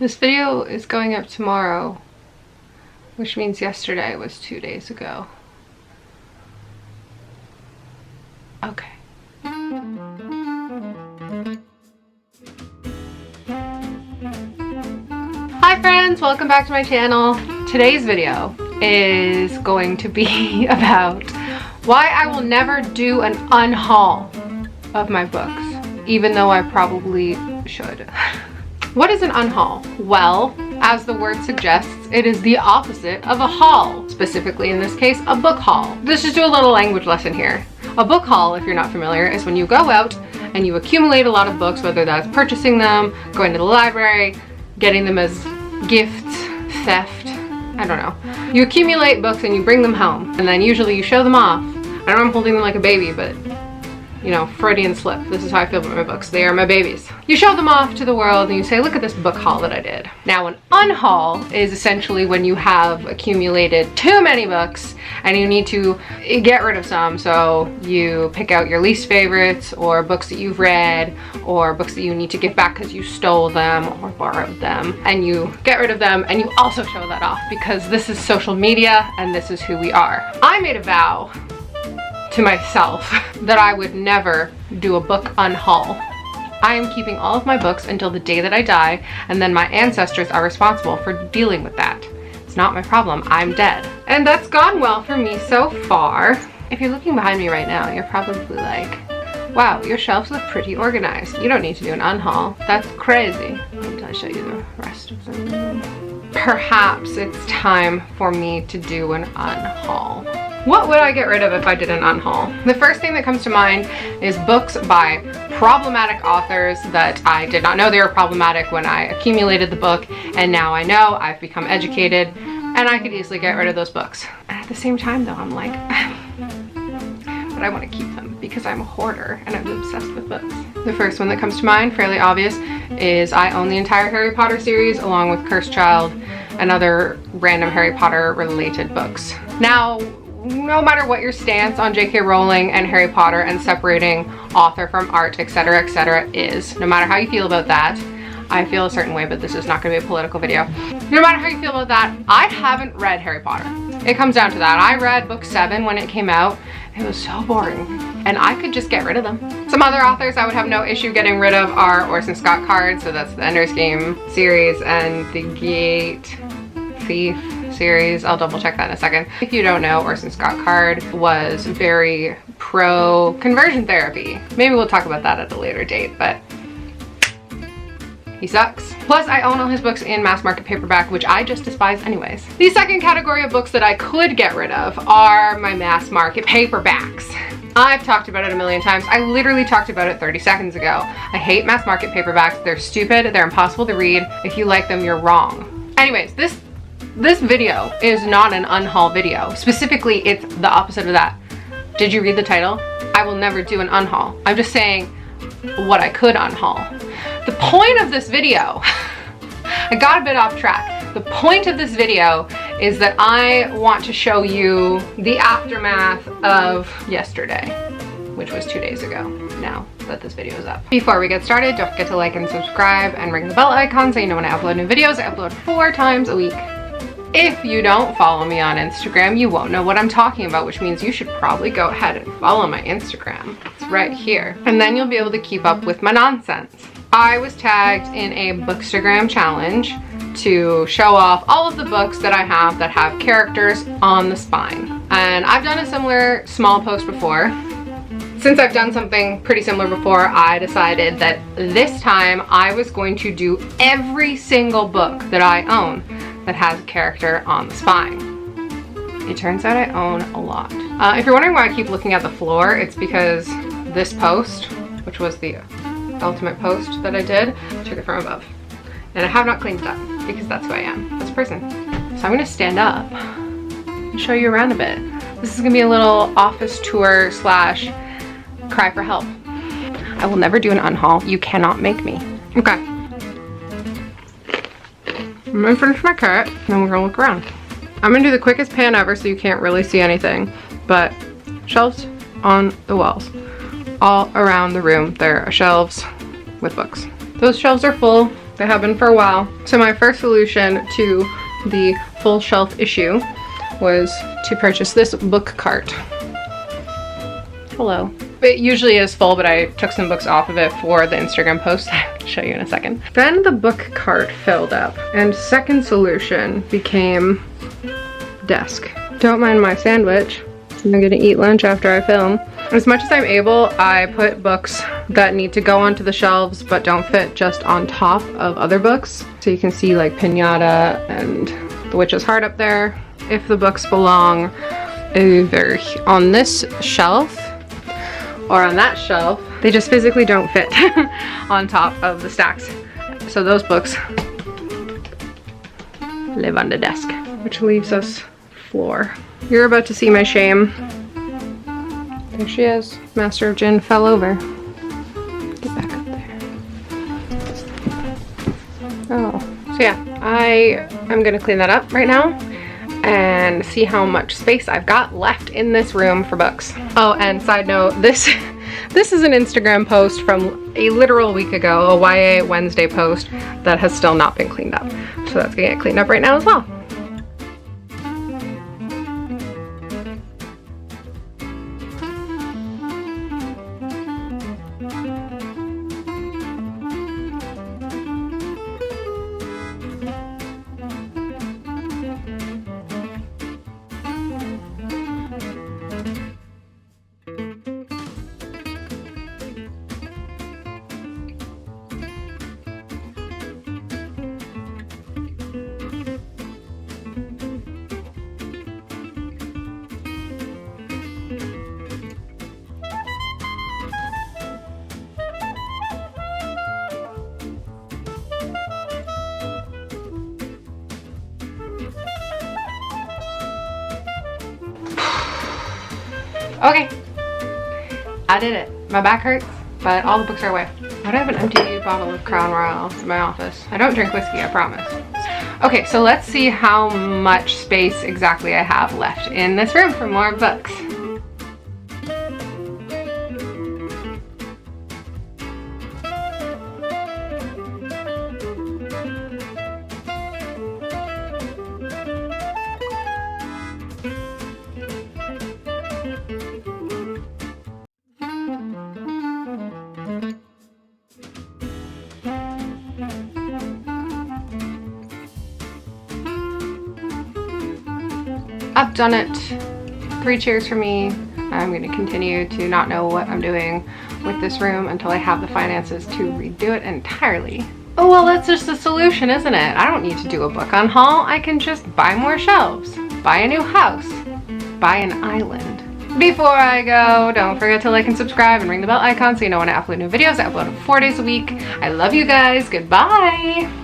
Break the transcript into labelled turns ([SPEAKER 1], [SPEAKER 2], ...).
[SPEAKER 1] This video is going up tomorrow, which means yesterday was 2 days ago. Okay. Hi friends, welcome back to my channel. Today's video is going to be about why I will never do an unhaul of my books, even though I probably should. What is an unhaul? Well, as the word suggests, it is the opposite of a haul. Specifically in this case, a book haul. Let's just do a little language lesson here. A book haul, if you're not familiar, is when you go out and you accumulate a lot of books, whether that's purchasing them, going to the library, getting them as gifts, theft, I don't know. You accumulate books and you bring them home, and then usually you show them off. I know I'm holding them like a baby, but you know, Freudian slip. This is how I feel about my books. They are my babies. You show them off to the world and you say, look at this book haul that I did. Now, an unhaul is essentially when you have accumulated too many books and you need to get rid of some. So you pick out your least favorites, or books that you've read, or books that you need to give back because you stole them or borrowed them, and you get rid of them and you also show that off because this is social media and this is who we are. I made a vow to myself that I would never do a book unhaul. I am keeping all of my books until the day that I die, and then my ancestors are responsible for dealing with that. It's not my problem. I'm dead. And that's gone well for me so far. If you're looking behind me right now, you're probably like, wow, your shelves look pretty organized. You don't need to do an unhaul. That's crazy. Until I show you the rest of them. Perhaps it's time for me to do an unhaul. What would I get rid of if I did an unhaul? The first thing that comes to mind is books by problematic authors that I did not know they were problematic when I accumulated the book, and now I know, I've become educated, and I could easily get rid of those books. And at the same time though, I'm like, but I want to keep them because I'm a hoarder and I'm obsessed with books. The first one that comes to mind, fairly obvious, is I own the entire Harry Potter series along with Cursed Child and other random Harry Potter related books. Now, no matter what your stance on J.K. Rowling and Harry Potter and separating author from art, etc., is, no matter how you feel about that, I feel a certain way, but this is not going to be a political video. No matter how you feel about that, I haven't read Harry Potter. It comes down to that. I read book 7 when it came out. It was so boring, and I could just get rid of them. Some other authors I would have no issue getting rid of are Orson Scott Card, so that's the Ender's Game series, and the Gate Thief series. I'll double check that in a second. If you don't know, Orson Scott Card was very pro conversion therapy. Maybe we'll talk about that at a later date, but he sucks. Plus, I own all his books in mass market paperback, which I just despise anyways. The second category of books that I could get rid of are my mass market paperbacks. I've talked about it a million times. I literally talked about it 30 seconds ago. I hate mass market paperbacks. They're stupid. They're impossible to read. If you like them, you're wrong. Anyways, this video is not an unhaul video. Specifically, it's the opposite of that. Did you read the title? I will never do an unhaul. I'm just saying what I could unhaul. The point of this video, I got a bit off track. The point of this video is that I want to show you the aftermath of yesterday, which was 2 days ago now that this video is up. Before we get started, don't forget to like and subscribe and ring the bell icon so you know when I upload new videos. I upload 4 times a week. If you don't follow me on Instagram, you won't know what I'm talking about, which means you should probably go ahead and follow my Instagram. It's right here. And then you'll be able to keep up with my nonsense. I was tagged in a Bookstagram challenge to show off all of the books that I have that have characters on the spine. And I've done a similar small post before. Since I've done something pretty similar before, I decided that this time I was going to do every single book that I own that has a character on the spine. It turns out I own a lot. If you're wondering why I keep looking at the floor, it's because this post, which was the ultimate post that I did, I took it from above. And I have not cleaned it up because that's who I am as a person. So I'm gonna stand up and show you around a bit. This is gonna be a little office tour slash cry for help. I will never do an unhaul. You cannot make me. Okay. I'm gonna finish my carrot and then we're gonna look around. I'm gonna do the quickest pan ever so you can't really see anything, but shelves on the walls. All around the room there are shelves with books. Those shelves are full They have been for a while. So my first solution to the full shelf issue was to purchase this book cart. Hello. It usually is full, but I took some books off of it for the Instagram post. I'll show you in a second. Then the book cart filled up, and second solution became desk. Don't mind my sandwich. I'm gonna eat lunch after I film. As much as I'm able, I put books that need to go onto the shelves but don't fit just on top of other books. So you can see like Pinata and The Witch's Heart up there. If the books belong either on this shelf or on that shelf, they just physically don't fit on top of the stacks. So those books live on the desk, which leaves us floor. You're about to see my shame. There she is. Master of Gin fell over. Get back up there. Oh, so yeah, I am gonna clean that up right now and see how much space I've got left in this room for books. Oh, and side note, this is an Instagram post from a literal week ago, a YA Wednesday post that has still not been cleaned up. So that's gonna get cleaned up right now as well. Okay, I did it. My back hurts, but all the books are away. Why do I have an empty bottle of Crown Royal in my office? I don't drink whiskey, I promise. Okay, so let's see how much space exactly I have left in this room for more books. I've done it. 3 cheers for me. I'm going to continue to not know what I'm doing with this room until I have the finances to redo it entirely. Oh, well, that's just the solution, isn't it? I don't need to do a book on haul. I can just buy more shelves, buy a new house, buy an island. Before I go, don't forget to like and subscribe and ring the bell icon so you know when I upload new videos. I upload 4 days a week. I love you guys. Goodbye.